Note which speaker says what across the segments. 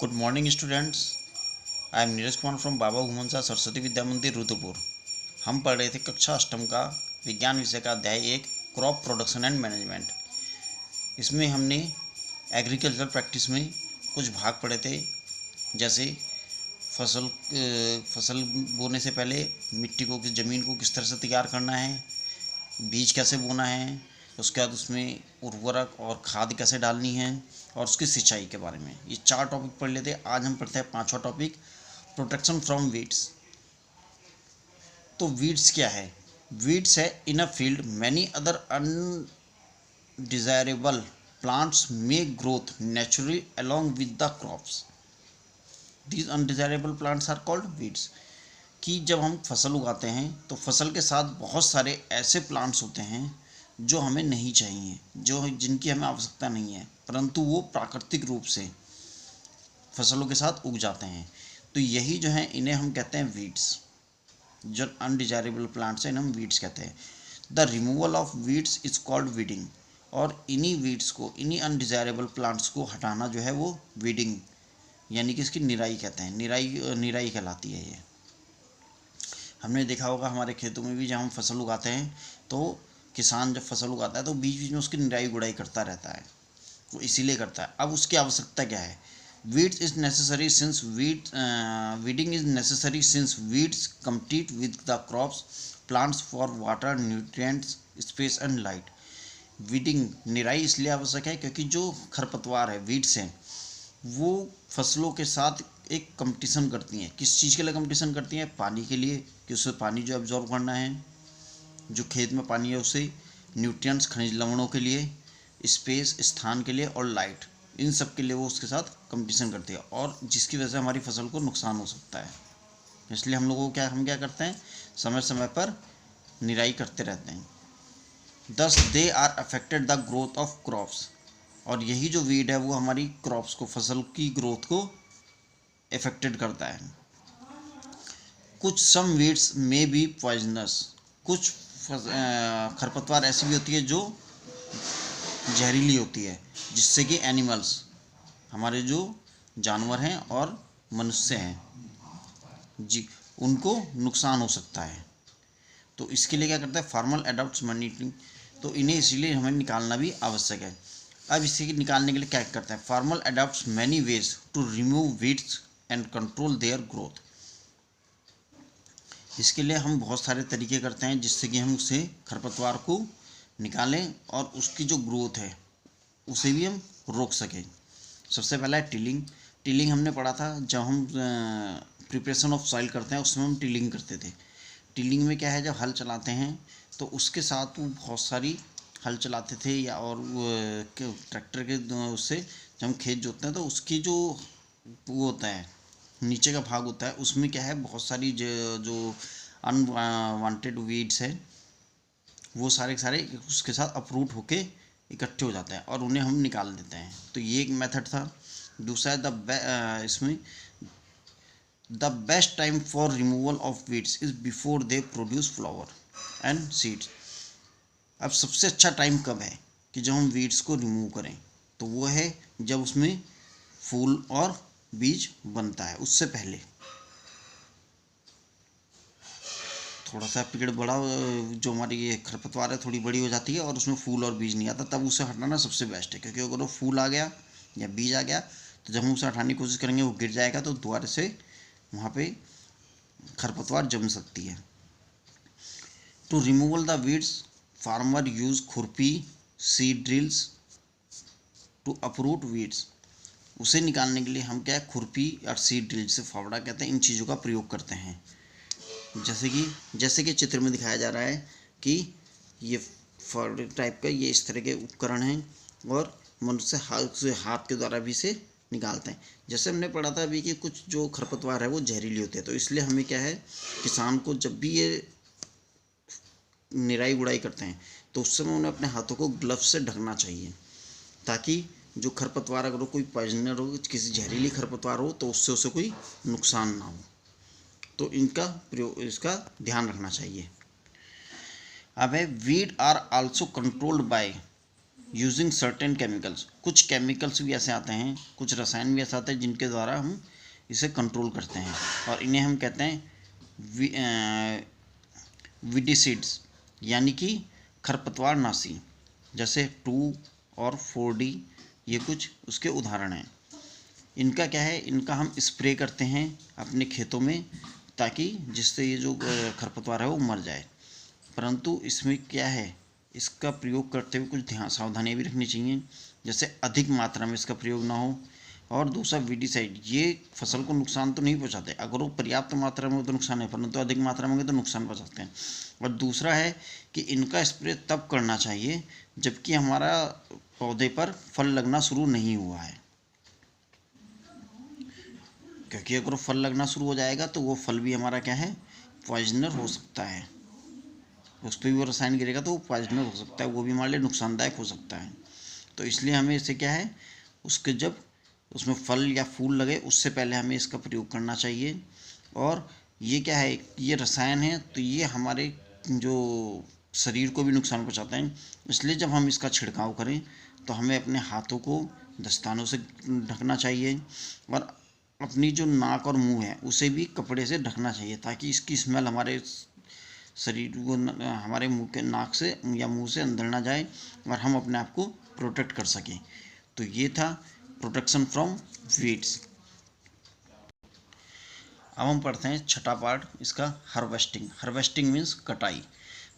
Speaker 1: Good morning students. I am Neeraj Kumar from Baba Ghumansa Saraswati Vidya Mandir Rudrapur. हम पढ़ रहे थे कक्षा अष्टम का विज्ञान विषय का अध्याय 1 क्रॉप प्रोडक्शन एंड मैनेजमेंट। इसमें हमने एग्रीकल्चर प्रैक्टिस में कुछ भाग पढ़े थे, जैसे फसल बोने से पहले मिट्टी को ज़मीन को किस तरह से तैयार करना है, बीज कैसे बोना है, उसके बाद उसमें उर्वरक और खाद कैसे डालनी है और उसकी सिंचाई के बारे में। ये 4 टॉपिक पढ़ लेते। आज हम पढ़ते हैं 5वां टॉपिक, प्रोटेक्शन फ्रॉम वीड्स। तो वीड्स क्या है? वीड्स है in a field many other undesirable plants make growth naturally along with the crops. These undesirable plants are called weeds. कि जब हम फसल उगाते हैं तो फसल के साथ बहुत सारे ऐसे प्लांट्स होते हैं जो हमें नहीं चाहिए, जिनकी हमें आवश्यकता नहीं है, परंतु वो प्राकृतिक रूप से फसलों के साथ उग जाते हैं। तो यही जो है इन्हें हम कहते हैं वीड्स। जो अनडिजायरेबल प्लांट्स हैं इन्हें हम वीड्स कहते हैं। The removal of weeds is called weeding. और इन्हीं वीड्स को, इन्हीं अनडिजायरेबल प्लांट्स को हटाना जो है वो वीडिंग यानी कि इसकी निराई कहते हैं। निराई कहलाती है ये। हमने देखा होगा हमारे खेतों में भी जब हम फसल उगाते हैं तो किसान जब फसल उगाता है तो बीच बीच में उसकी निराई गुड़ाई करता रहता है, वो इसीलिए करता है। अब उसकी आवश्यकता क्या है? Weeds is necessary since weeding is necessary since weeds compete with the crops plants for water nutrients space and light। Weeding निराई इसलिए आवश्यक है क्योंकि जो खरपतवार है, वीड्स हैं, वो फसलों के साथ एक कंपटीशन करती हैं। किस चीज़ के लिए कंपटीशन करती हैं? पानी के लिए, कि उससे पानी जो एब्जॉर्ब करना है, जो खेत में पानी है उसे, न्यूट्रिएंट्स खनिज लवणों के लिए, स्पेस स्थान के लिए, और लाइट, इन सब के लिए वो उसके साथ कंपटीशन करती है, और जिसकी वजह से हमारी फसल को नुकसान हो सकता है। इसलिए हम लोगों को हम क्या करते हैं, समय समय पर निराई करते रहते हैं। Thus they are affected the growth of crops. और यही जो वीड है वो हमारी क्रॉप्स को, फसल की ग्रोथ को अफेक्टेड करता है। कुछ सम वीड्स में बी पॉइजनस। कुछ खरपतवार ऐसी भी होती है जो जहरीली होती है, जिससे कि एनिमल्स, हमारे जो जानवर हैं और मनुष्य हैं जी, उनको नुकसान हो सकता है। तो इसके लिए क्या करता है, फार्मर एडॉप्ट्स मॉनिटरिंग। तो इन्हें इसीलिए हमें निकालना भी आवश्यक है। अब इसे निकालने के लिए क्या करता है, farmer adopts many ways to remove weeds and control their growth. इसके लिए हम बहुत सारे तरीके करते हैं जिससे कि हम उसे खरपतवार को निकालें और उसकी जो ग्रोथ है उसे भी हम रोक सकें। सबसे पहला है टिलिंग। टिलिंग हमने पढ़ा था जब हम प्रिपरेशन ऑफ सॉइल करते हैं, उसमें हम टिलिंग करते थे। टिलिंग में क्या है, जब हल चलाते हैं तो उसके साथ वो बहुत सारी हल चलाते थे, या और ट्रैक्टर के उससे जब हम खेत जोतते हैं तो उसकी जो वो होता है, नीचे का भाग होता है, उसमें क्या है, बहुत सारी जो अनवांटेड वीड्स है वो सारे के सारे उसके साथ अपरूट होके इकट्ठे हो जाते हैं और उन्हें हम निकाल देते हैं। तो ये एक मेथड था। दूसरा है इसमें the best time for removal of weeds is before they produce flower and seeds. अब सबसे अच्छा टाइम कब है कि जब हम वीड्स को रिमूव करें, तो वो है जब उसमें फूल और बीज बनता है। उससे पहले थोड़ा सा पेड़ बड़ा, जो हमारी ये खरपतवार है थोड़ी बड़ी हो जाती है और उसमें फूल और बीज नहीं आता, तब उसे हटाना सबसे बेस्ट है। क्योंकि अगर वो फूल आ गया या बीज आ गया तो जब हम उसे हटाने की कोशिश करेंगे वो गिर जाएगा, तो दोबारा से वहाँ पे खरपतवार जम सकती है। To removal the weeds farmer use khurpi, seed drills to uproot weeds. उसे निकालने के लिए हम क्या है, खुरपी और सीड ड्रिल, जिसे फावड़ा कहते हैं, इन चीज़ों का प्रयोग करते हैं। जैसे कि चित्र में दिखाया जा रहा है कि ये फावड़े टाइप का ये इस तरह के उपकरण हैं और मनुष्य हाथ के द्वारा भी इसे निकालते हैं। जैसे हमने पढ़ा था अभी कि कुछ जो खरपतवार है वो जहरीली होते हैं, तो इसलिए हमें क्या है, किसान को जब भी ये निराई गुड़ाई करते हैं तो उस समय उन्हें अपने हाथों को ग्लव्स से ढकना चाहिए, ताकि जो खरपतवार, अगर वो कोई पॉइजनर हो, किसी जहरीली खरपतवार हो, तो उससे उसे कोई नुकसान ना हो। तो इसका ध्यान रखना चाहिए। अब है weed are also controlled by using certain chemicals, कुछ केमिकल्स भी ऐसे आते हैं, कुछ रसायन भी ऐसे आते हैं जिनके द्वारा हम इसे कंट्रोल करते हैं, और इन्हें हम कहते हैं विडिसिड्स, यानी कि खरपतवार नाशी। जैसे 2 और 4D ये कुछ उसके उदाहरण हैं। इनका क्या है, इनका हम स्प्रे करते हैं अपने खेतों में ताकि जिससे ये जो खरपतवार है वो मर जाए। परंतु इसमें क्या है, इसका प्रयोग करते हुए कुछ ध्यान सावधानियाँ भी रखनी चाहिए, जैसे अधिक मात्रा में इसका प्रयोग ना हो। और दूसरा वीडिसाइड, ये फसल को नुकसान तो नहीं पहुंचाते, अगर वो पर्याप्त मात्रा में हो तो नुकसान है, परंतु अधिक मात्रा में हो तो नुकसान पहुंचाते हैं। और दूसरा है कि इनका स्प्रे तब करना चाहिए जबकि हमारा पौधे पर फल लगना शुरू नहीं हुआ है, क्योंकि अगर फल लगना शुरू हो जाएगा तो वो फल भी हमारा क्या है, पॉइजनर हो सकता है, उस पर भी वो रसायन गिरेगा तो वो पॉइजनर हो सकता है, वो भी हमारे लिए नुकसानदायक हो सकता है। तो इसलिए हमें इसे क्या है, उसके जब उसमें फल या फूल लगे उससे पहले हमें इसका प्रयोग करना चाहिए। और ये क्या है, ये रसायन है तो ये हमारे जो शरीर को भी नुकसान पहुंचाते हैं, इसलिए जब हम इसका छिड़काव करें तो हमें अपने हाथों को दस्तानों से ढकना चाहिए, और अपनी जो नाक और मुंह है उसे भी कपड़े से ढकना चाहिए ताकि इसकी स्मेल हमारे शरीर को हमारे मुंह के नाक से या मुंह से अंदर ना जाए और हम अपने आप को प्रोटेक्ट कर सकें। तो ये था प्रोटेक्शन फ्रॉम वीड्स। अब हम पढ़ते हैं छठा पार्ट इसका, हार्वेस्टिंग। हार्वेस्टिंग मीन्स कटाई।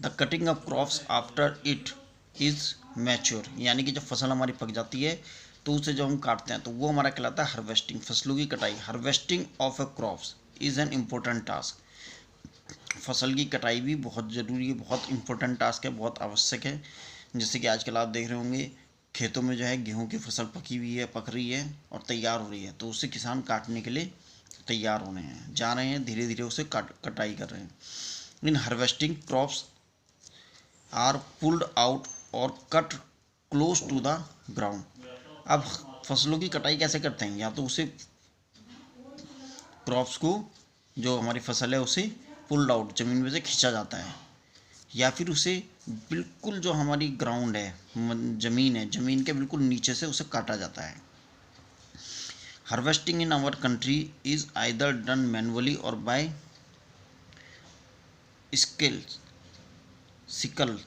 Speaker 1: The cutting of crops after it is mature, यानी कि जब फसल हमारी पक जाती है तो उसे जब हम काटते हैं तो वो हमारा कहलाता है हार्वेस्टिंग, फसलों की कटाई। Harvesting of a crops is an important task. फसल की कटाई भी बहुत ज़रूरी है, बहुत इंपॉर्टेंट टास्क है, बहुत आवश्यक है। जैसे कि आजकल आप देख रहे होंगे खेतों में जो है गेहूं की फसल पकी हुई है, पक रही है और तैयार हो रही है, तो उसे किसान काटने के लिए तैयार होने हैं, जा रहे हैं, धीरे धीरे उसे कटाई कर रहे हैं। In harvesting crops are pulled out और cut close to the ground. अब फसलों की कटाई कैसे करते हैं, या तो उसे क्रॉप्स को, जो हमारी फसल है उसे पुल्ड आउट, ज़मीन में से खींचा जाता है, या फिर उसे बिल्कुल जो हमारी ग्राउंड है, ज़मीन है, ज़मीन के बिल्कुल नीचे से उसे काटा जाता है। Harvesting in our country is either done manually और बाय स्किल सिकल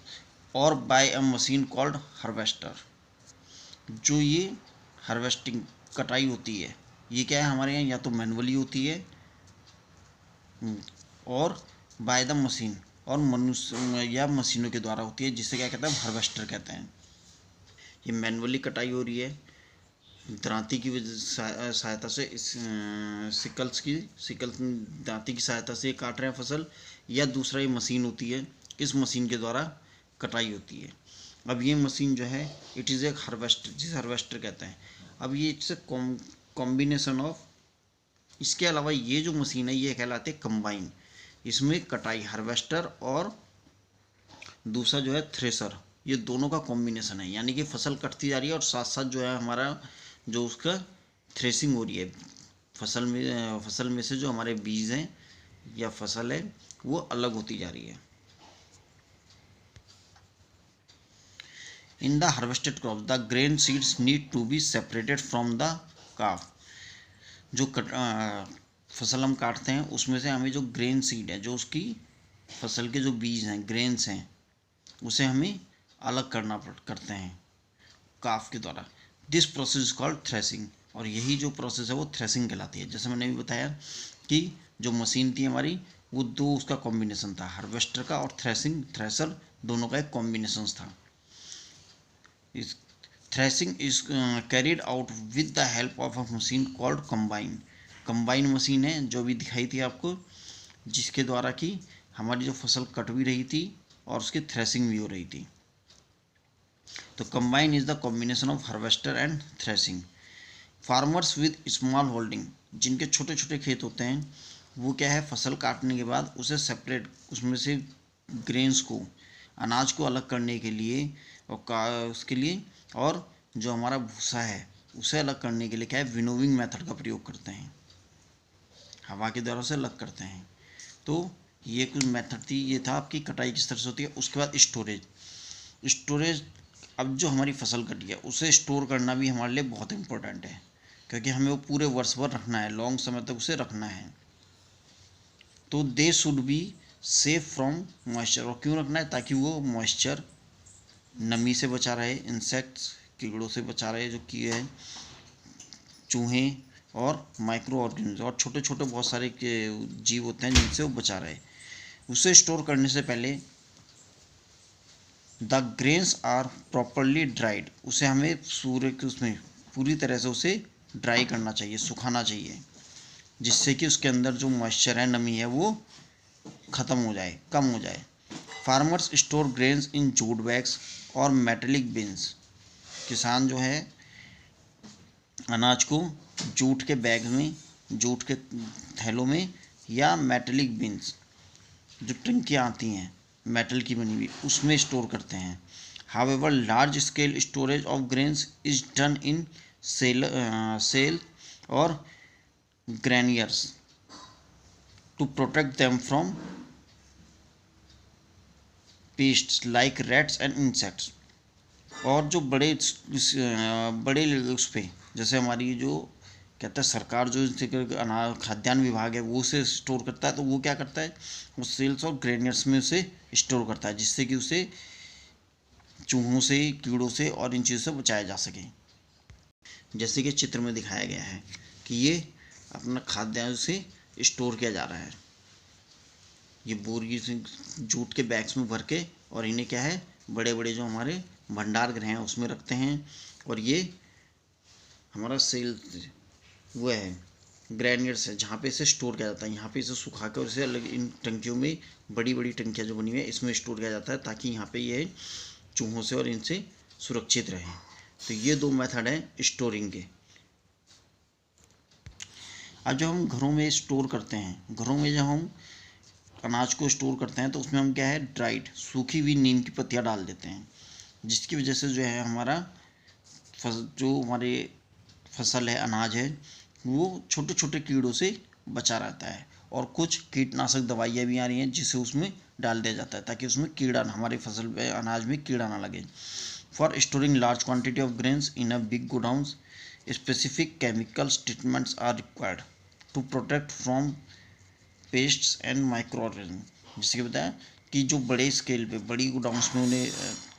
Speaker 1: और by a machine called harvester. जो ये हार्वेस्टिंग कटाई होती है ये क्या है, हमारे यहाँ या तो मैनुअली होती है और बाय द मशीन, और मनुष्य या मशीनों के द्वारा होती है, जिसे क्या कहते हैं, हार्वेस्टर कहते हैं। ये मैनुअली कटाई हो रही है दांती की सहायता से, इस सिकल्स दांती की सहायता से काट रहे हैं फसल, या दूसरा ये मशीन होती है, इस मशीन के द्वारा कटाई होती है। अब ये मशीन जो है इट इज़ एक हार्वेस्टर, जिसे हार्वेस्टर कहते हैं। अब ये इट्स कॉम्बिनेशन ऑफ, इसके अलावा ये जो मशीन है ये कहलाते हैं कंबाइन। इसमें कटाई हार्वेस्टर और दूसरा जो है थ्रेसर, ये दोनों का कॉम्बिनेशन है, यानी कि फसल कटती जा रही है और साथ साथ जो है हमारा जो उसका थ्रेसिंग हो रही है, फसल में से जो हमारे बीज हैं या फसल है वो अलग होती जा रही है। In the harvested crop the grain seeds need to be separated from the chaff. जो फसल हम काटते हैं उसमें से हमें जो ग्रेन सीड है, जो उसकी फसल के जो बीज हैं, ग्रेन्स हैं, उसे हमें अलग करते हैं काफ के द्वारा। This process is called threshing, और यही जो प्रोसेस है वो थ्रेसिंग कहलाती है। जैसे मैंने भी बताया कि जो मशीन थी हमारी वो दो उसका कॉम्बिनेशन था, हार्वेस्टर का और थ्रेसर दोनों का एक कॉम्बिनेशन था। इस threshing is carried out with the help of a machine called combine. Combine machine है जो भी दिखाई थी आपको, जिसके द्वारा कि हमारी जो फसल कट भी रही थी और उसकी थ्रेसिंग भी हो रही थी। तो combine is the combination of harvester and threshing. Farmers with small holding, जिनके छोटे छोटे खेत होते हैं, वो क्या है, फसल काटने के बाद उसे सेपरेट, उसमें से ग्रेन्स को, अनाज को अलग करने के लिए और उसके लिए, और जो हमारा भूसा है उसे अलग करने के लिए क्या है, विनोविंग मेथड का प्रयोग करते हैं, हवा के द्वारा उसे अलग करते हैं। तो ये कुछ मेथड थी, ये था आपकी कटाई किस तरह से होती है। उसके बाद स्टोरेज अब जो हमारी फसल कटी है उसे स्टोर करना भी हमारे लिए बहुत इम्पोर्टेंट है, क्योंकि हमें वो पूरे वर्ष भर रखना है, लॉन्ग समय तक उसे रखना है। तो they should be safe from moisture. और क्यों रखना है? ताकि वो मॉइस्चर, नमी से बचा रहे, इंसेक्ट्स, कीड़ों से बचा रहे, जो कीड़े हैं, चूहे और माइक्रो ऑर्गेनिज्म और छोटे छोटे बहुत सारे जीव होते हैं जिनसे वो बचा रहे। उसे स्टोर करने से पहले the grains are properly dried. उसे हमें सूर्य के उसमें पूरी तरह से उसे ड्राई करना चाहिए, सुखाना चाहिए, जिससे कि उसके अंदर जो मॉइस्चर है, नमी है, वो ख़त्म हो जाए, कम हो जाए। Farmers store grains in jute bags और मेटेलिक बिन्स। किसान जो है अनाज को जूट के बैग में, जूट के थैलों में या मेटेलिक बिन्स, जो टंकियाँ आती हैं मेटल की बनी हुई, उसमें स्टोर करते हैं। However large scale storage of grains is done in cell और granaries to protect them from pests like rats and insects. और जो बड़े उस पर, जैसे हमारी जो कहता है सरकार, जो अनाज खाद्यान्न विभाग है, वो उसे स्टोर करता है, तो वो क्या करता है, वो सेल्स और ग्रेनियर्स में उसे स्टोर करता है, जिससे कि उसे चूहों से, कीड़ों से और इन चीज़ों से बचाया जा सके। जैसे कि चित्र में दिखाया गया है कि ये अपना खाद्यान्न से स्टोर किया जा रहा है, ये बोरी से जूट के बैग्स में भर के, और इन्हें क्या है, बड़े बड़े जो हमारे भंडार गृह हैं उसमें रखते हैं। और ये हमारा सेल वो है, ग्रेनियर्स है, जहाँ पे इसे स्टोर किया जाता है। यहाँ पे इसे सुखा कर इसे अलग इन टंकियों में, बड़ी बड़ी टंकियाँ जो बनी हुई है, इसमें स्टोर किया जाता है, ताकि यहाँ पे ये चूहों से और इनसे सुरक्षित रहे। तो ये दो मेथड हैं स्टोरिंग के। अब जब हम घरों में स्टोर करते हैं, घरों में जब हम अनाज को स्टोर करते हैं, तो उसमें हम क्या है, ड्राइड, सूखी हुई नीम की पत्तियाँ डाल देते हैं, जिसकी वजह से जो है हमारा जो हमारे फसल है, अनाज है, वो छोटे छोटे कीड़ों से बचा रहता है। और कुछ कीटनाशक दवाइयाँ भी आ रही हैं, जिसे उसमें डाल दिया जाता है, ताकि उसमें कीड़ा, हमारी फसल पे, अनाज में कीड़ा ना लगे। For storing large quantity of grains in a big godowns, specific chemicals treatments are required to protect from pests and microorganism. जैसे कि बताया कि जो बड़े स्केल पे, बड़ी गोडाउंस में उन्हें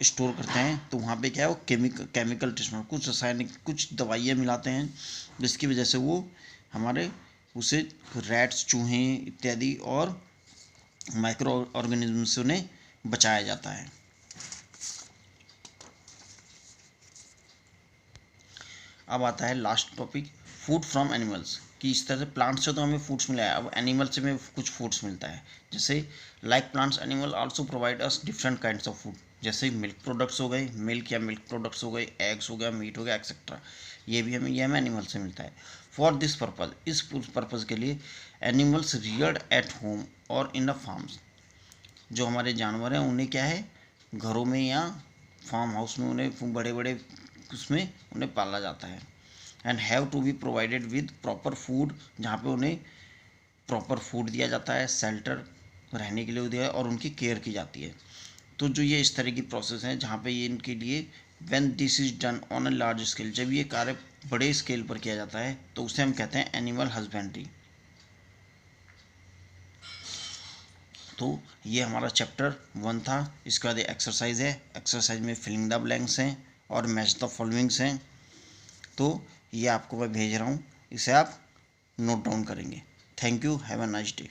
Speaker 1: स्टोर करते हैं, तो वहाँ पे क्या है, वो केमिकल ट्रीटमेंट, कुछ रासायनिक, कुछ दवाइयाँ मिलाते हैं, जिसकी वजह से वो हमारे उसे रैट्स, चूहे इत्यादि और माइक्रो ऑर्गेनिज्म से उन्हें बचाया जाता है। अब आता है last topic, food from animals, कि इस तरह से प्लांट से तो हमें फूड्स मिला है, अब एनिमल से हमें कुछ फूड्स मिलता है। जैसे like plants, animal also provide us different kinds of food. जैसे मिल्क प्रोडक्ट्स हो गए, मिल्क या मिल्क प्रोडक्ट्स हो गए, एग्स हो गया, मीट हो गया, एक्सेट्रा। ये हमें एनिमल से मिलता है। फॉर दिस पर्पज़, इस पर्पज़ के लिए एनिमल्स रियर्ड एट होम और इन अ फार्म्स। जो हमारे जानवर हैं उन्हें क्या है, घरों में या फार्म हाउस में, उन्हें बड़े बड़े उसमें उन्हें पाला जाता है। And have to be provided with proper food, जहाँ पे उन्हें प्रॉपर फूड दिया जाता है, शेल्टर रहने के लिए दिया है, और उनकी केयर की जाती है। तो जो ये इस तरह की प्रोसेस है, जहाँ पे ये इनके लिए when this is done on a large scale, जब ये कार्य बड़े स्केल पर किया जाता है, तो उसे हम कहते हैं एनिमल हस्बेंड्री। तो ये हमारा चैप्टर 1 था। इसके बाद एक्सरसाइज है, एक्सरसाइज में फिलिंग द ब्लैंक्स हैं और मैच द फॉलोइंग्स हैं। तो ये आपको मैं भेज रहा हूँ, इसे आप नोट डाउन करेंगे। Thank you, have a nice day.